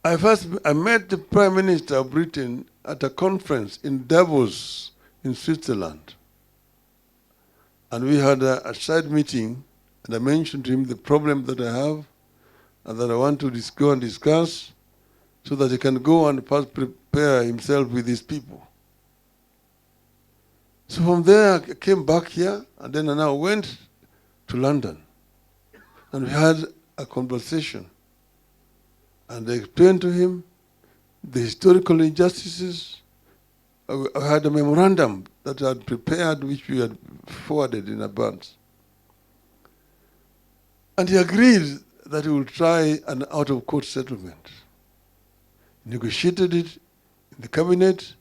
I met the Prime Minister of Britain at a conference in Davos in Switzerland. And we had a side meeting, and I mentioned to him the problem that I have and that I want to go and discuss so that he can go and first prepare himself with his people. So from there, I came back here, and then I now went to London. And we had a conversation. And I explained to him the historical injustices. I had a memorandum that I had prepared, which we had forwarded in advance. And he agreed that he would try an out-of-court settlement. He negotiated it in the cabinet.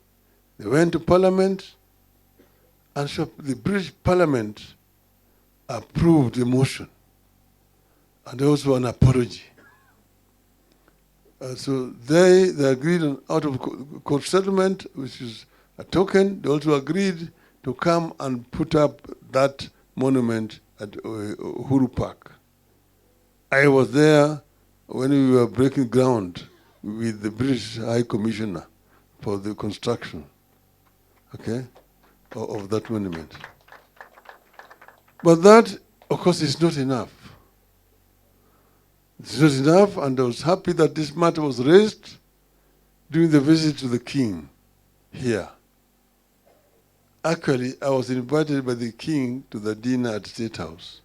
They went to Parliament. And so the British Parliament approved the motion. And also an apology. So they agreed on out-of-court settlement, which is a token. They also agreed to come and put up that monument at Uhuru Park. I was there when we were breaking ground with the British High Commissioner for the construction, okay, of that monument. But that, of course, is not enough. It's not enough, and I was happy that this matter was raised during the visit to the King here. Actually, I was invited by the King to the dinner at State House.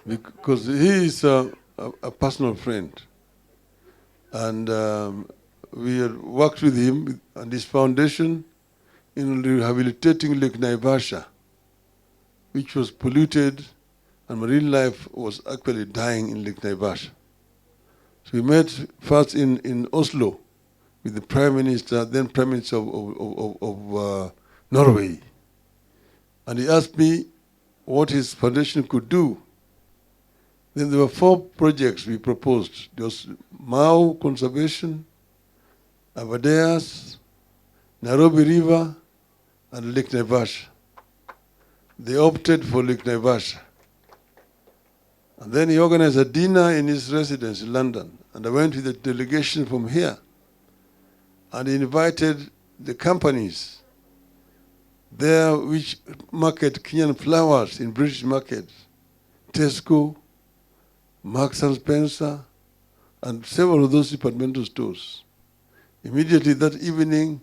Because he is a personal friend. And we had worked with him and his foundation in rehabilitating Lake Naivasha, which was polluted, and marine life was actually dying in Lake Naivasha. So we met first in Oslo with the Prime Minister, then Prime Minister of Norway. And he asked me what his foundation could do. Then there were 4 projects we proposed. There was Mau Conservation, Abadeas, Nairobi River, and Lake Naivasha. They opted for Lake Naivasha. And then he organized a dinner in his residence in London. And I went with a delegation from here. And he invited the companies there which market Kenyan flowers in British markets. Tesco, Marks and Spencer, and several of those departmental stores. Immediately that evening,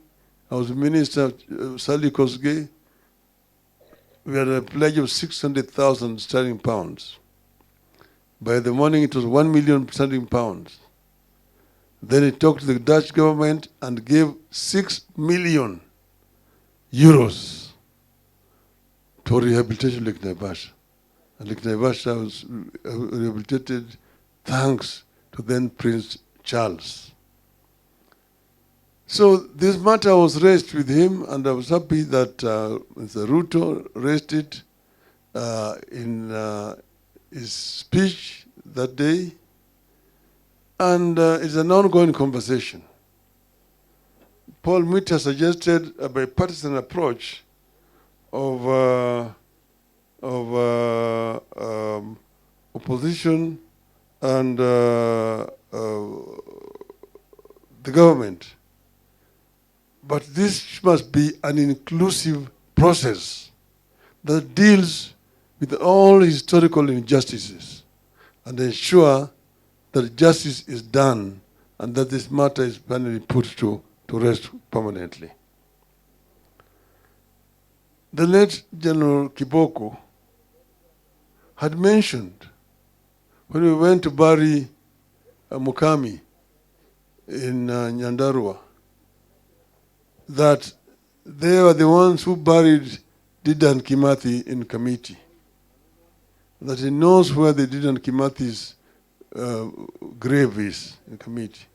I was Minister Sally Kosgei. We had a pledge of 600,000 sterling pounds. By the morning, it was 1 million sterling pounds. Then he talked to the Dutch government and gave 6 million euros to rehabilitation of Lake Naivasha. And Lake Naivasha was rehabilitated thanks to then Prince Charles. So this matter was raised with him, and I was happy that Mr. Ruto raised it in his speech that day. And it's an ongoing conversation. Paul Mitter suggested a bipartisan approach of opposition and the government. But this must be an inclusive process that deals with all historical injustices and ensure that justice is done and that this matter is finally put to rest permanently. The late General Kiboko had mentioned when we went to bury Mukami in Nyandarua that they were the ones who buried Dedan Kimathi in Kamiti. That he knows where the Dedan Kimathi's grave is in Kamiti.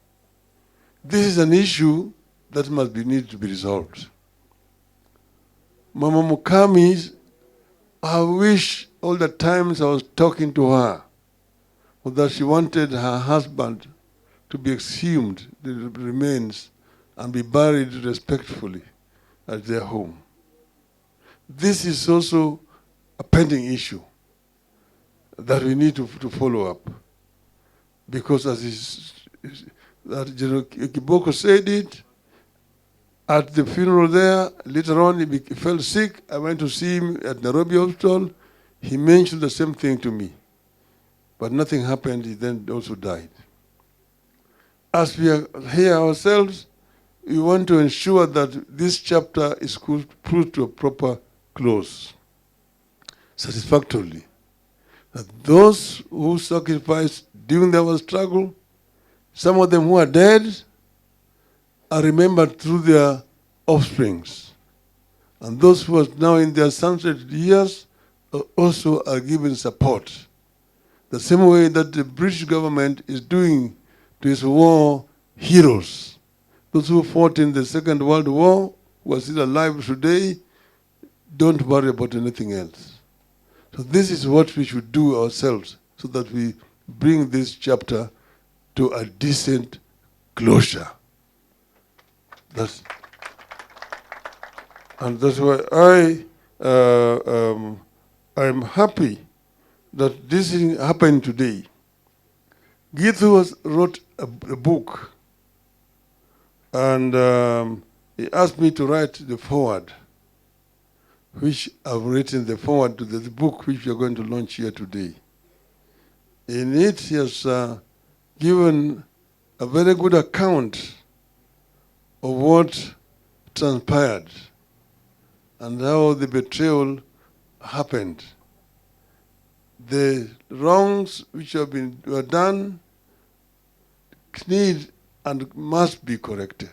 This is an issue that need to be resolved. Mama Mukami, I wish all the times I was talking to her was that she wanted her husband to be exhumed, the remains, and be buried respectfully at their home. This is also a pending issue that we need to follow up. because that General Kiboko said it, at the funeral there, later on he fell sick. I went to see him at Nairobi Hospital. He mentioned the same thing to me. But nothing happened, he then also died. As we are here ourselves, we want to ensure that this chapter is put to a proper close, satisfactorily. That those who sacrificed during their struggle, some of them who are dead, are remembered through their offsprings. And those who are now in their sunset years also are given support. The same way that the British government is doing to its war heroes. Those who fought in the Second World War, who are still alive today, don't worry about anything else. So this is what we should do ourselves, so that we bring this chapter to a decent closure. And that's why I'm happy that this is happening today. Gitu wrote a book, and he asked me to write the foreword, which I've written the foreword to the book which we are going to launch here today. In it, he has given a very good account of what transpired and how the betrayal happened. The wrongs which were done need and must be corrected.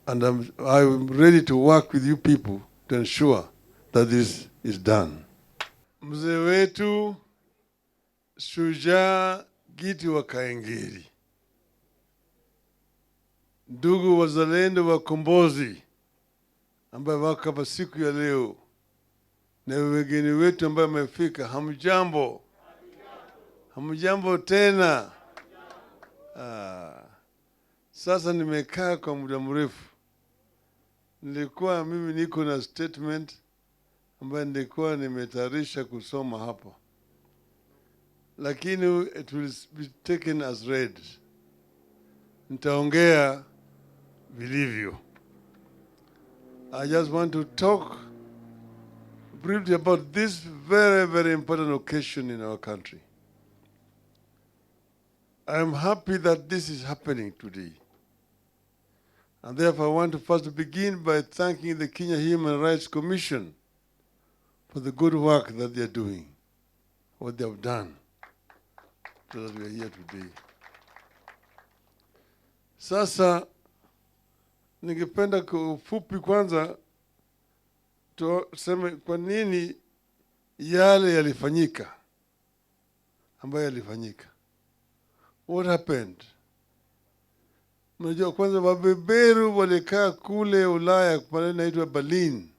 And I'm ready to work with you people to ensure that this is done. Mzee wetu Shujaa Gitu wa Kaengeri, ndugu wazalendo wakombozi ambaye wako hapa siku ya leo, na wageni wetu ambaye wamefika, hamjambo? Hamjambo tena? Sasa nimekaa kwa muda mrefu. Nilikuwa mimi niko na statement ambayo nilikuwa nimetayarisha kusoma hapa, lakini it will be taken as read. Nitaongea vilivyo. I just want to talk briefly about this very, very important occasion in our country. I am happy that this is happening today. And therefore, I want to first begin by thanking the Kenya Human Rights Commission for the good work that they are doing, what they have done, so that we are here today. Sasa, ningependa kwa ufupi kwanza tuseme kwa nini yale yalifanyika, ambayo yalifanyika. What happened? Mnajua kwanza wabeberu walikaa kule Ulaya pale inaitwa Berlin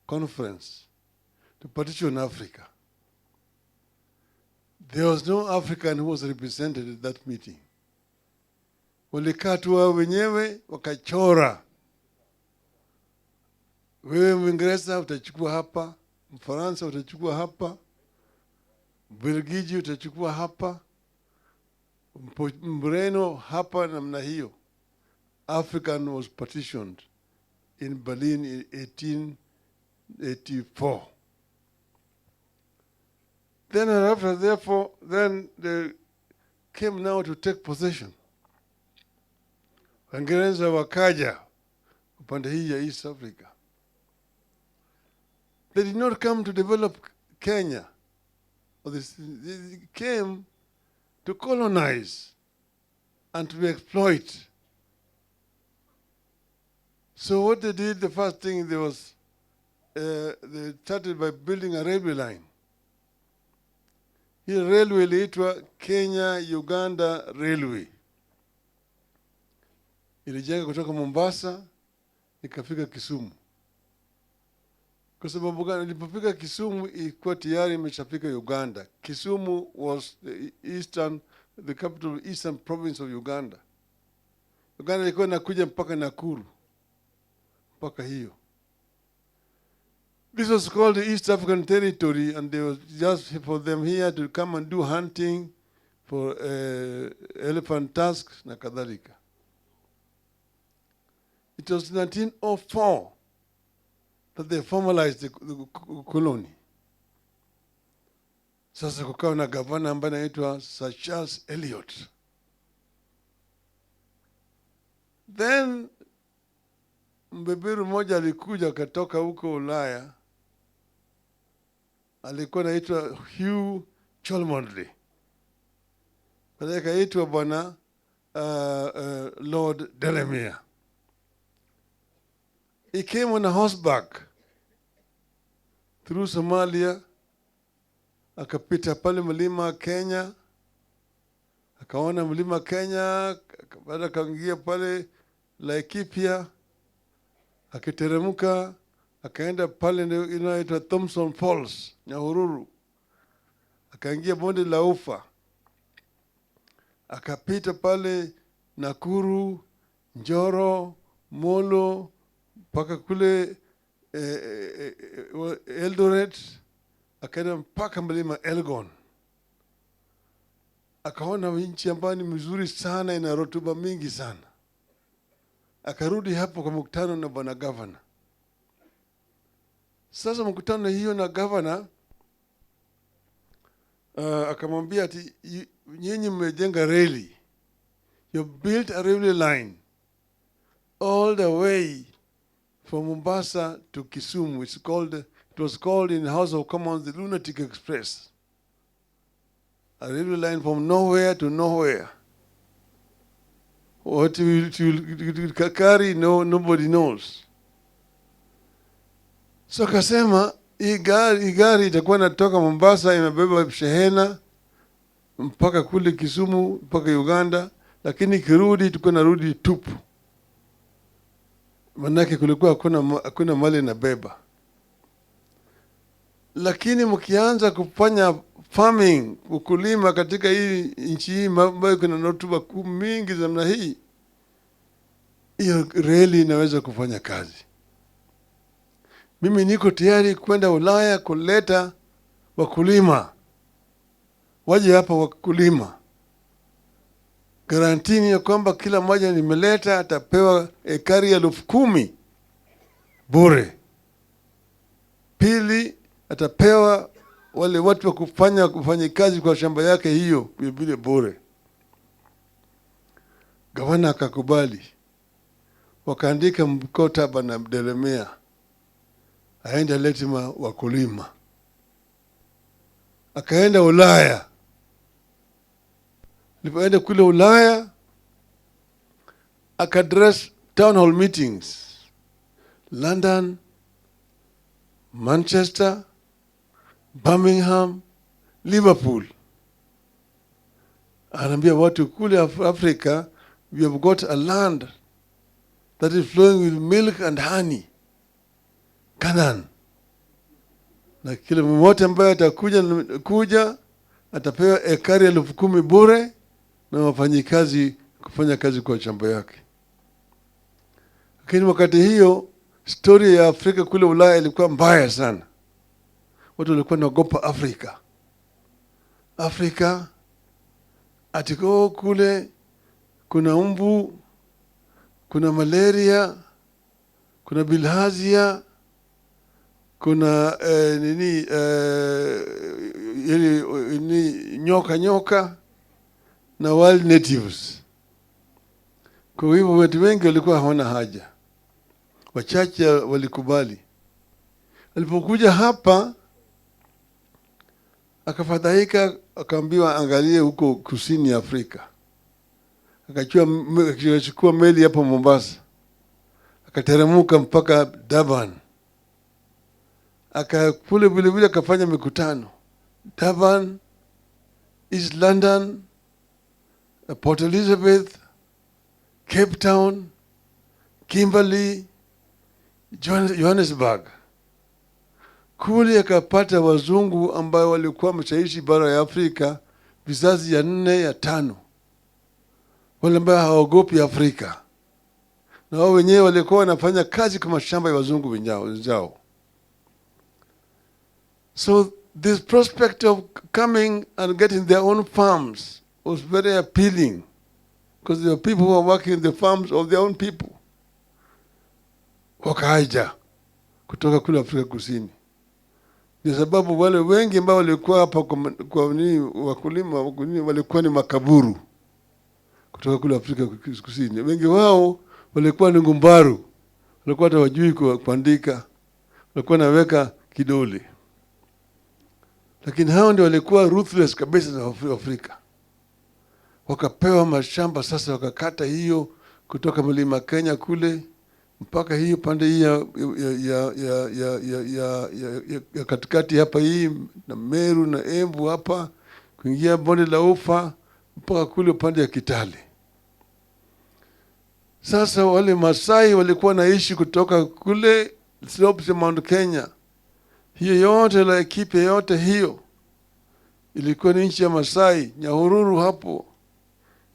Conference to partition Africa. There was no African who was represented at that meeting. Walikaa tu wao wenyewe wakachora. Wewe Mwingereza utachukua hapa, Mfaransa utachukua hapa, Belgiji utachukua hapa, Mreno hapa, namna hiyo. African was partitioned in Berlin in 1884. Then after, therefore, then they came now to take possession. Waingereza wakaja upande hii ya East Africa. They did not come to develop Kenya. They came to colonize and to exploit. So what they did, the first thing they started by building a railway line. Hii railway iliitwa Kenya-Uganda Railway. Ilijenga kutoka Mombasa ikafika Kisumu. Kwa sababu gani? Ilipofika Kisumu ilikuwa tayari imeshafika Uganda. Kisumu was the capital of Eastern province of Uganda. Uganda ilikuwa inakuja mpaka Nakuru. Mpaka hiyo. This was called the East African Territory, and they was just for them here to come and do hunting, for elephant tusks na kadhalika. It was 1904 that they formalized the colony. Sasa kukawa na gavana ambaye anaitwa Sir Charles Eliot. Then mbeberu mmoja alikuja katoka huko Ulaya, alikuwa anaitwa Hugh Cholmondeley. Baadaye akaitwa bwana Lord Delamere. He came on a horseback through Somalia, akapita pale mlima Kenya, akaona mlima Kenya, baada akaingia pale Laikipia, akiteremka, akaenda pale inaitwa Thompson Falls, Nyahururu, akaingia bonde la Ufa, akapita pale Nakuru, Njoro, Molo, mpaka kule Eldoret, akaenda mpaka mlima Elgon. Akaona nchi ambayo ni mzuri sana, ina rotuba mingi sana. Akarudi hapo kwa mkutano na bwana governor. Sasa mkutano hiyo na governor akamwambia ati nyinyi mmejenga reli. You built a railway line all the way from Mombasa to Kisumu. It was called in the House of Commons the Lunatic Express. A railway line from nowhere to nowhere. What you carry, nobody knows. So kasema, hii gari itakuwa natoka Mombasa, imebeba shehena mpaka kule Kisumu, mpaka Uganda, lakini kirudi tuko narudi tupu. Manake kulikuwa hakuna mali na beba. Lakini mkianza kufanya farming, ukulima katika hii nchi hii ambayo kuna rotuba mingi namna hii, hiyo reli inaweza kufanya kazi. Mimi niko tayari kwenda Ulaya kuleta wakulima. Waje hapa wakulima. Garantini ya kwamba kila mmoja nimeleta atapewa ekari 10,000 bure. Pili, atapewa wale watu wa kufanya kazi kwa shamba yake hiyo vile bure. Gavana akakubali. Wakaandika mkataba na Delamere, aende letima wakulima. Akaenda Ulaya. Alipoenda kule Ulaya, akaaddress town hall meetings. London, Manchester, Birmingham, Liverpool. Anaambia watu kule Africa, we have got a land that is flowing with milk and honey. Canaan. Na kila mmoja ambaye atakuja atapewa ekari 10,000 bure na wafanyikazi kufanya kazi kwa shamba yake. Lakini wakati hiyo story ya Afrika kule Ulaya ilikuwa mbaya sana. Watu walikuwa wanaogopa Afrika. Afrika atiko kule kuna mbu, kuna malaria, kuna bilharzia, kuna nyoka na wild natives. Kwa hivyo watu wengi walikuwa hawana haja. Wachache walikubali. Alipokuja hapa akafadhaika, akaambiwa angalie huko kusini Afrika. Akachukua meli hapo Mombasa. Akateremka mpaka Durban. Akakule vile akafanya mikutano. Durban, East London, Port Elizabeth, Cape Town, Kimberley, Johannesburg. Kule akapata wazungu ambao walikuwa mshaishi bara ya Afrika vizazi ya 4 ya 5. Wale ambao hawaogopi Afrika. Na wao wenyewe walikuwa wanafanya kazi kama shamba ya wazungu wenzao. So this prospect of coming and getting their own farms was very appealing because there were people who were working in the farms of their own people. Wakaja kutoka kule Afrika Kusini. Ni sababu wale wengi ambao walikuwa hapa kwa nini wakulima walikuwa ni makaburu kutoka kule Afrika Kusini. Wengi wao walikuwa ni ngumbaru. Walikuwa hata wajui kuandika. Walikuwa naweka kidole. Lakini hao ndio walikuwa ruthless kabisa na Afrika. Wakapewa mashamba sasa, wakakata hiyo kutoka mlima Kenya kule mpaka hiyo pande hii ya katikati hapa hii na Meru na Embu hapa kuingia bonde la Ufa mpaka kule pande ya Kitale. Sasa wale Masai walikuwa naishi kutoka kule slopes ya Mount Kenya. Hiyo yote la ekipe yote hiyo ilikuwa ni nchi ya Masai, Nyahururu hapo.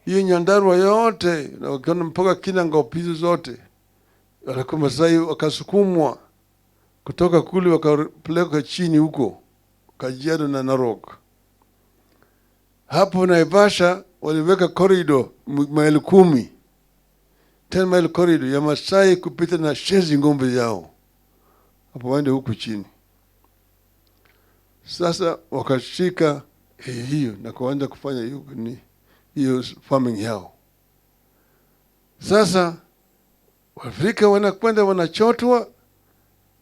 Hiyo Nyandarua yote na wakaona mpaka Kinangopizo zote. Walikuwa Masai wakasukumwa kutoka kule wakapeleka chini huko Kajiado na Narok. Hapo Naivasha waliweka corridor maili 10 mile corridor ya Masai kupita na shezi ngombe yao hapo waende huku chini. Sasa wakashika hiyo na kuanza kufanya hiyo farming yao. Sasa Waafrika wanakwenda wanachotwa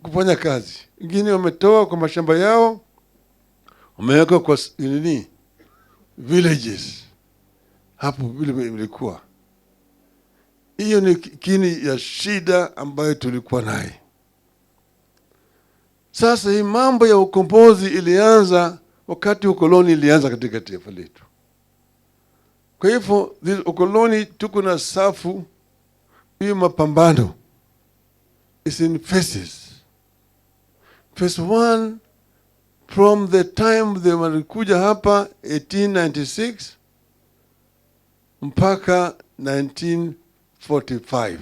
kufanya kazi. Wengine wametoa kwa mashamba yao, wameweka kwa villages. Hapo vile ilikuwa. Hiyo ni kini ya shida ambayo tulikuwa naye. Sasa hii mambo ya ukombozi ilianza wakati ukoloni ilianza katika taifa letu. Kwa hivyo ukoloni tuko na safu hiyo mapambano is in phases. Phase 1 from the time they walikuja hapa 1896 mpaka 1945.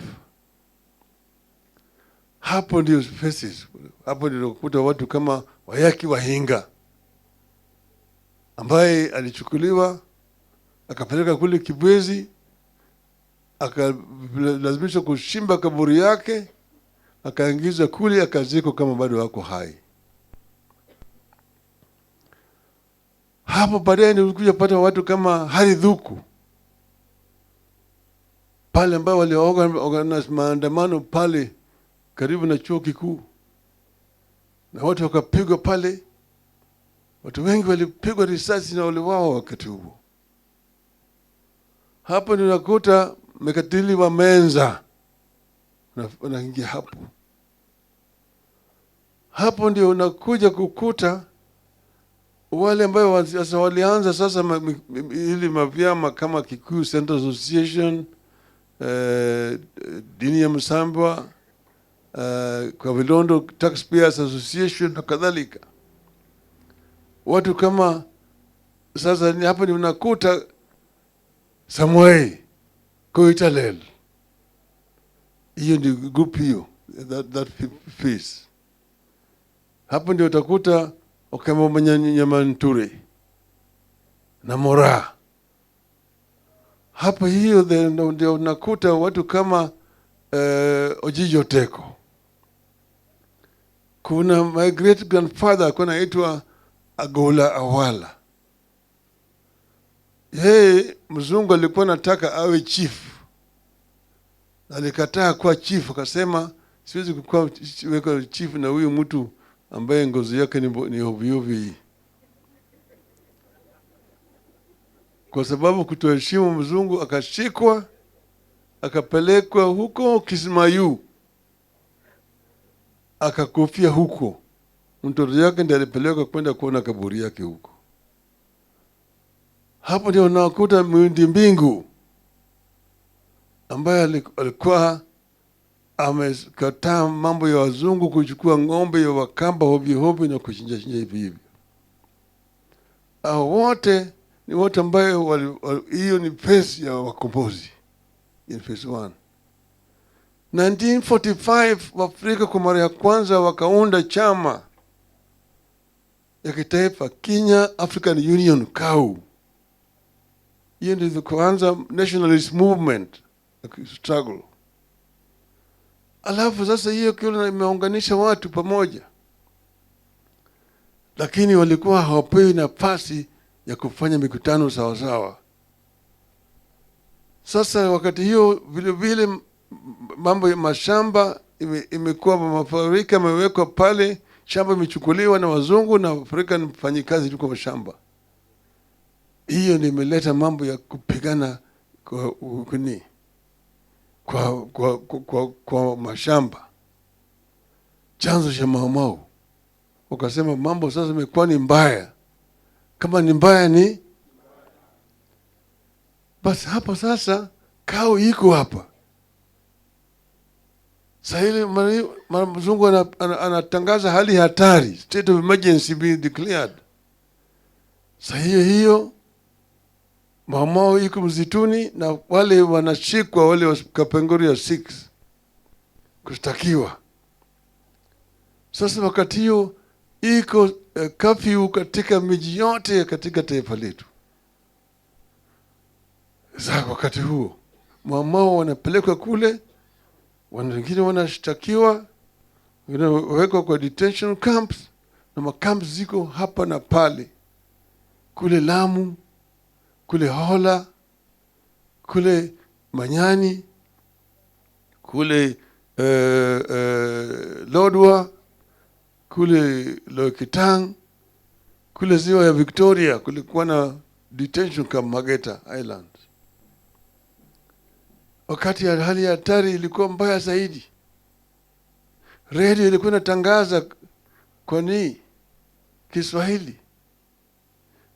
Hapo ndio phases. Hapo ndio kukuta watu kama Wayaki Wahinga ambaye alichukuliwa akapeleka kule Kibwezi, akalazimishwa kushimba kaburi yake, akaingizwa kule akazikwa kama bado wako hai. Hapo baadaye nilikuja pata watu kama Haridhuku pale ambao waliorganize maandamano pale karibu na chuo kikuu, na watu wakapigwa pale. Watu wengi walipigwa risasi na wale wao wakati huo. Hapo ninakuta Mekatili wa Menza wanaingia hapo. Hapo ndio unakuja kukuta wale ambao sasa walianza sasa ili mavyama kama Kikuyu Central Association, Dini ya Msambwa, kwa Vilondo Taxpayers Association na kadhalika. Watu kama sasa hapa ni unakuta Samuel Koitalel. Hiyo ndio group hiyo, that phase. Hapo ndio utakuta Okemo Manyanyamanture na Mora. Hapa hiyo ndio unakuta watu kama Ojijo Teko. Kuna my great grandfather kuna aitwa Agola Awala. Yeye mzungu alikuwa anataka awe chief. Alikataa kuwa chief, akasema siwezi kuwa weka chief na huyu mtu ambaye ngozi yake ni ovyo. Kwa sababu kutoheshimu mzungu akashikwa, akapelekwa huko Kismayu, akakufia huko. Mtoto yake ndiye alipelekwa kwenda kuona kaburi yake huko. Hapo ndio unakuta Mwindi Mbingu ambaye alikuwa amekataa mambo ya wazungu kuchukua ng'ombe ya Wakamba hovyo na kuchinja hivi. Wote ni watu ambao hiyo ni phase ya wakombozi in phase 1. 1945 Waafrika kwa mara ya kwanza wakaunda chama ya kitaifa, Kenya African Union KAU. Hiyo ndio kuanza nationalist movement struggle. Alafu sasa hiyo kile imeunganisha watu pamoja, lakini walikuwa hawapewi nafasi ya kufanya mikutano sawa sawa. Sasa wakati hiyo vile vile mambo ya mashamba imekuwa mafuriko yamewekwa pale, shamba imechukuliwa na wazungu na Afrika ni mfanyikazi tuko mashamba. Hiyo ndio imeleta mambo ya kupigana kwa mashamba, chanzo cha Mau. Wakasema mambo sasa imekuwa ni mbaya, kama ni mbaya ni basi. Hapa sasa kao iko hapa sasa, ile mzungu anatangaza hali hatari, state of emergency being declared. Sasa hiyo Mau iko mzituni na wale wanashikwa, wale wa Kapenguria 6 kushtakiwa. Sasa wakati hiyo iko curfew katika miji yote katika taifa letu. Sasa wakati huo Mau wanapelekwa kule, wengine wanashtakiwa, wengine wawekwa kwa detention camps, na makamps ziko hapa na pale, kule Lamu, kule Hola, kule Manyani, kule Lodwar, kule Lokitang, kule ziwa ya Victoria kulikuwa na detention camp Mageta Island. Wakati ya hali ya hatari ilikuwa mbaya zaidi, radio ilikuwa inatangaza kwa Kiswahili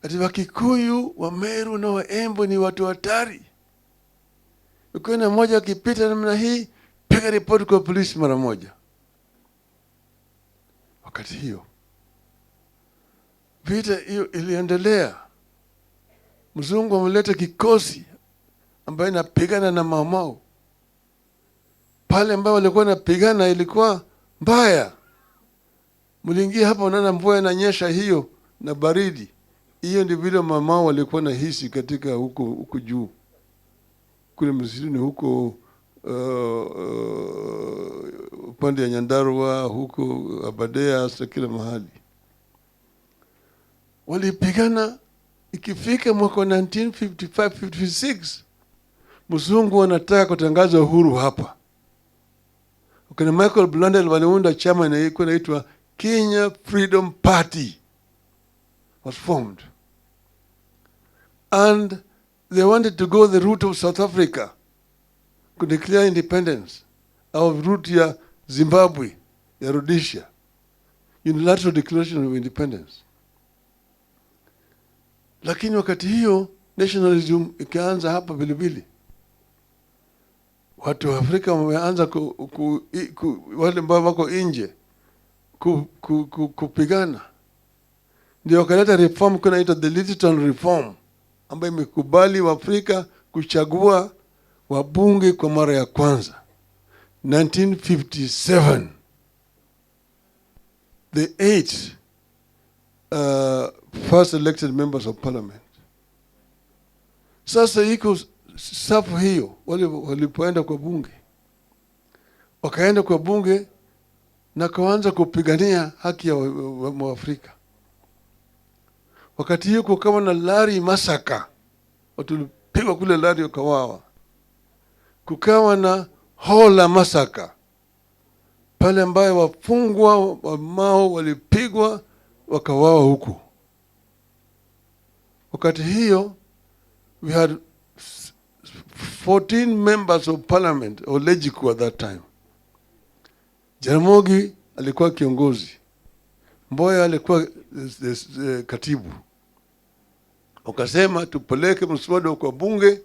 ati Wakikuyu, Wameru na Waembu ni watu hatari. Ukiona mmoja akipita namna hii, piga ripoti kwa polisi mara moja. Wakati hiyo vita hiyo iliendelea, mzungu ameleta kikosi ambaye inapigana na Mau. Pale ambao walikuwa napigana ilikuwa mbaya. Mliingia hapa unaona mvua inanyesha hiyo na baridi. Hiyo ndio vile Mau walikuwa na hisi katika huko juu. Kule msituni huko upande ya Nyandarua, huko Abadea, hasa kila mahali. Walipigana. Ikifika mwaka 1955-56 mzungu wanataka kutangaza uhuru hapa. Wakina Michael Blundell waliunda chama inaitwa Kenya Freedom Party was formed, and they wanted to go the route of South Africa to declare independence, au route ya Zimbabwe ya Rhodesia, unilateral declaration of independence. Lakini wakati hiyo nationalism ikaanza hapa vile vile. Watu wa Afrika wameanza wale ambao wako nje kupigana. Ndio wakaleta reform kuna inaitwa the Lytton reform, ambayo imekubali wa Afrika kuchagua wabunge kwa mara ya kwanza 1957. The 8 first elected members of parliament. Sasa iko safu hiyo, walipoenda kwa bunge, wakaenda kwa bunge na kaanza kupigania haki ya Waafrika. Wakati hiyo kukawa na Lari Masaka, watu walipigwa kule Lari wakawawa. Kukawa na Hola Masaka, pale ambaye wafungwa wa Mau walipigwa wakawawa huko. Wakati hiyo we had 14 members of parliament or legislature at that time. Jaramogi alikuwa kiongozi, Mboya alikuwa katibu. Wakasema tupeleke mswada kwa bunge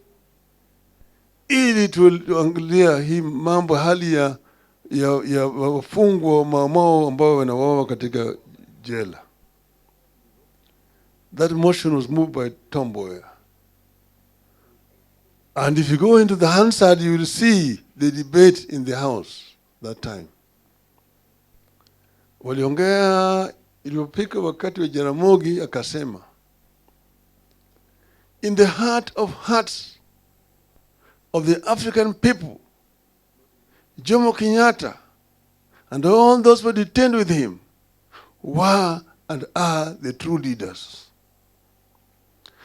ili tuangalia hii mambo, hali ya wafungwa wa Mau ambao wanawawa katika jela. That motion was moved by Tom Mboya. And if you go into the Hansard, you will see the debate in the House that time. Waliongea iliyopika wakati wa Jaramogi akasema, in the heart of hearts of the African people, Jomo Kenyatta and all those who were detained with him were and are the true leaders.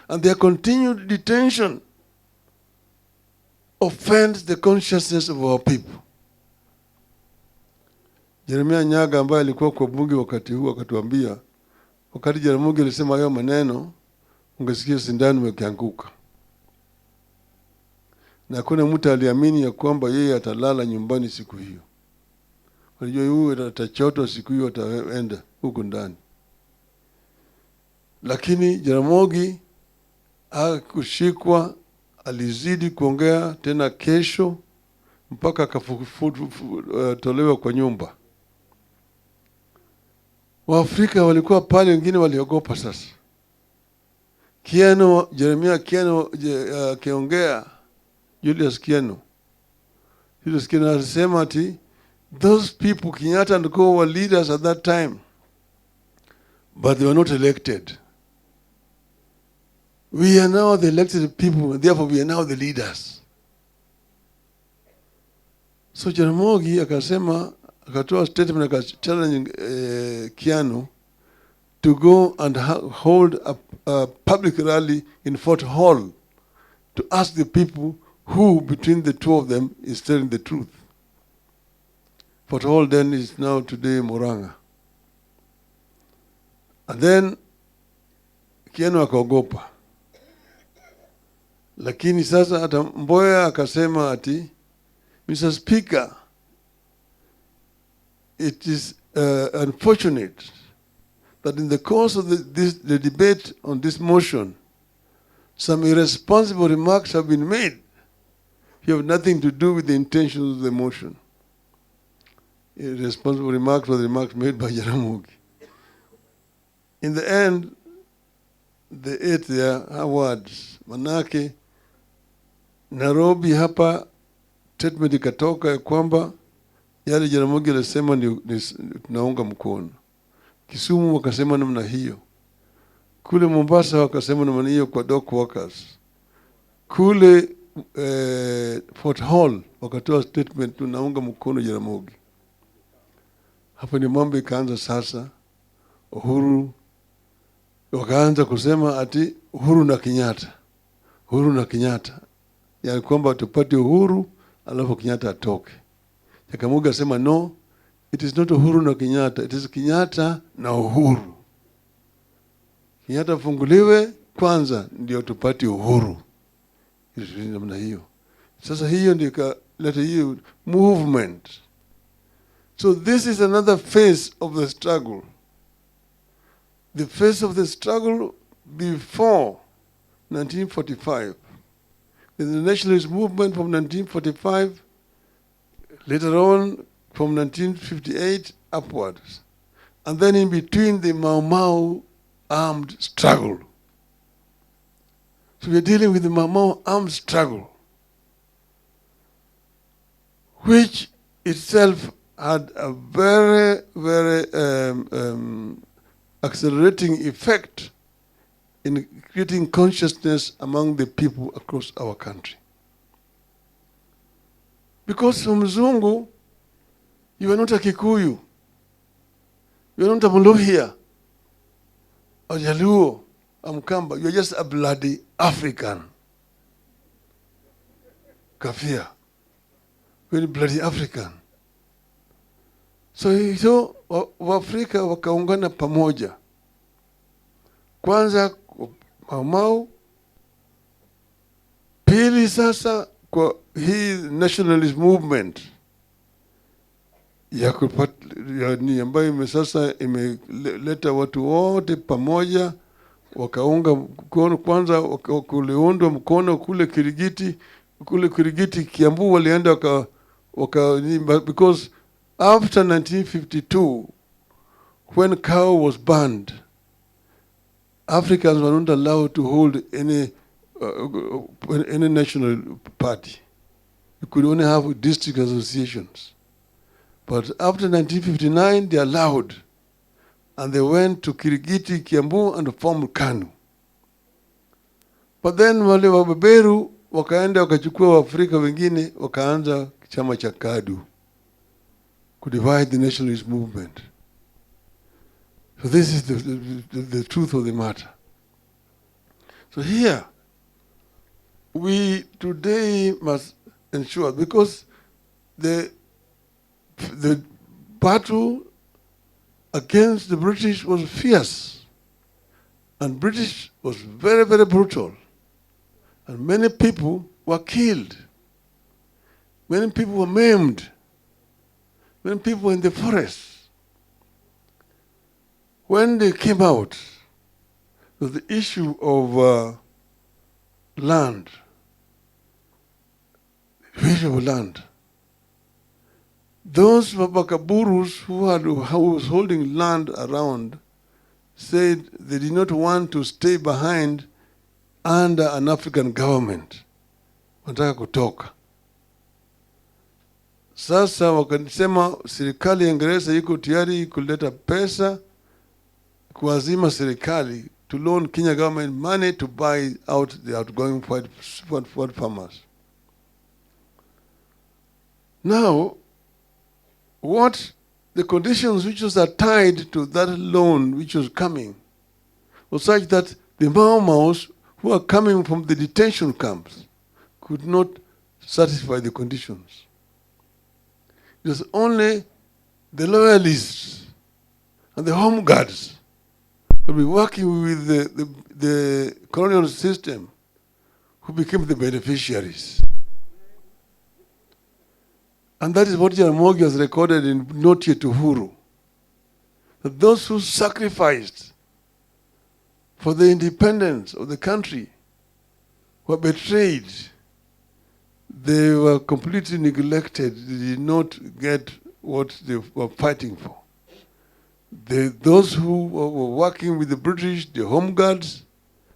And their continued detention offends the consciousness of our people. Jeremia Nyaga ambaye alikuwa kwa bunge wakati huu akatuambia, wakati Jaramogi alisema hayo maneno, ungesikia sindano imekianguka. Na kuna mtu aliamini ya kwamba yeye atalala nyumbani siku hiyo. Unajua huyu atachotwa siku hiyo, ataenda huko ndani. Lakini Jaramogi hakushikwa, alizidi kuongea tena kesho mpaka akatolewa kwa nyumba. Waafrika walikuwa pale, wengine waliogopa sasa. Jeremia Kieno akiongea, Julius Kieno alisema ati those people, Kenyatta and Co, were leaders at that time, but they were not elected. We are now the elected people, and therefore we are now the leaders. So Jaramogi akatoa statement challenging Kiano to go and hold a public rally in Fort Hall to ask the people who between the two of them is telling the truth. Fort Hall then is now today Murang'a. And then Kiano akaogopa. Lakini sasa hata Mboya akasema ati, Mr. Speaker, it is unfortunate that in the course of the debate on this motion, some irresponsible remarks have been made. You have nothing to do with the intentions of the motion. Irresponsible remarks were the remarks made by Jaramogi. In the end, they ate their words. Manake, Nairobi hapa statement ikatoka ya kwamba yale Jaramogi alisema tunaunga mkono. Kisumu wakasema namna hiyo. Kule Mombasa wakasema namna hiyo kwa dock workers. Kule Fort Hall wakatoa statement tunaunga mkono Jaramogi. Hapo ni mambo ikaanza sasa. Uhuru wakaanza kusema ati Uhuru na Kenyatta. Uhuru na Kenyatta. Ya kwamba tupate uhuru alafu Kenyatta atoke. Jaramogi asema no, it is not Uhuru na Kenyatta, it is Kenyatta na Uhuru. Kenyatta funguliwe kwanza ndio tupate uhuru. Ili namna hiyo. Sasa hiyo ndio ikaleta hiyo movement. So this is another phase of the struggle. The phase of the struggle before 1945. The nationalist movement from 1945, later on from 1958 upwards. And then in between the Mau Mau armed struggle. So we are dealing with the Mau Mau armed struggle, which itself had a very, very accelerating effect in creating consciousness among the people across our country. Because from Mzungu, you are not a Kikuyu, you are not a Muluhya, or Jaluo, or Mkamba, you are just a bloody African. Kafia, very bloody African. So Waafrika wakaungana pamoja. Kwanza Mau Mau, pili sasa kwa hii nationalist movement ambayo sasa imeleta watu wote pamoja, wakaunga mkono. Kwanza kuliundwa mkono kule Kirigiti Kiambu walienda because after 1952 when cow was banned, Africans were not allowed to hold any national party. You could only have district associations. But after 1959, they allowed. And they went to Kirigiti, Kiambu, and formed KANU. But then wale wabeberu wakaenda wakachukua Waafrika wengine wakaanza chama cha KADU to divide the nationalist movement. So this is the truth of the matter. So here, we today must ensure, because the battle against the British was fierce, and British was very, very brutal, and many people were killed, many people were maimed, many people were in the forest. When they came out, was the issue of land, the issue of land. Those Mabakaburus who was holding land around said they did not want to stay behind under an African government. Wanataka kutoka. Sasa wakasema serikali ya Uingereza iko tayari kuleta pesa kuazima serikali to loan Kenya government money to buy out the outgoing white farmers. Now, what the conditions which was tied to that loan which was coming was such that the Mau Maus who are coming from the detention camps could not satisfy the conditions. It was only the loyalists and the home guards who were working with the colonial system who became the beneficiaries. And that is what Jaramogi has recorded in Note to Uhuru. That those who sacrificed for the independence of the country were betrayed. They were completely neglected. They did not get what they were fighting for. Those who were working with the British, the home guards,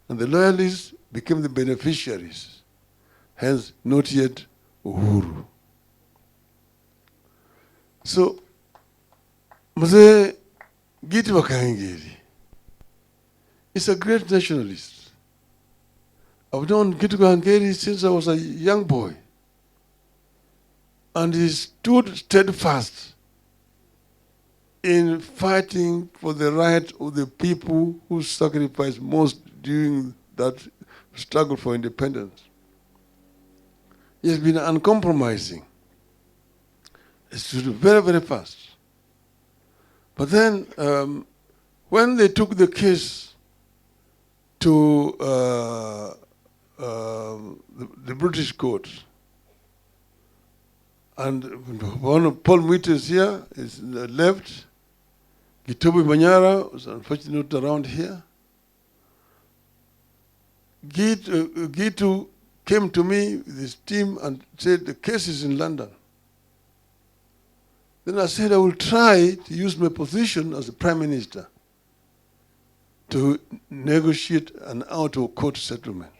and the loyalists became the beneficiaries. Hence, not yet Uhuru. So, Mzee Giti Wakaingeri is a great nationalist. I've known Giti Wakaingeri since I was a young boy. And he stood steadfast in fighting for the right of the people who sacrificed most during that struggle for independence. He has been uncompromising. He stood very, very fast. But then, when they took the case to the British court, and one of Paul Mwite is here, is left. Gitobi Manyara was unfortunately not around here. Gitu came to me with his team and said the case is in London. Then I said I will try to use my position as the Prime Minister to negotiate an out-of-court settlement.